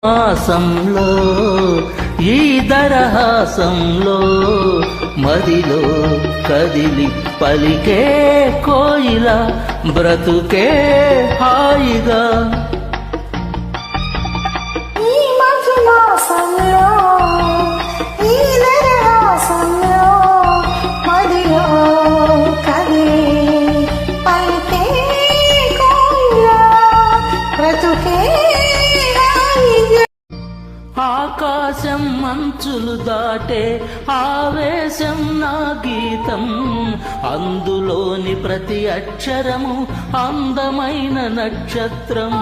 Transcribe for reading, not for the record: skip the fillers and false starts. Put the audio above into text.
మాసంలో ఈ దరహాసంలో మదిలో కదిలి పలికే కోయిల బ్రతుకే హాయిగా ఈ మధుమాసంలో ఈ దరహాసంలో మదిలో కదిలి పలికే కోయిల బ్రతుకే ఆకాశం మంచులు దాటే ఆవేశం నా గీతం అందులోని ప్రతి అక్షరము అందమైన నక్షత్రం.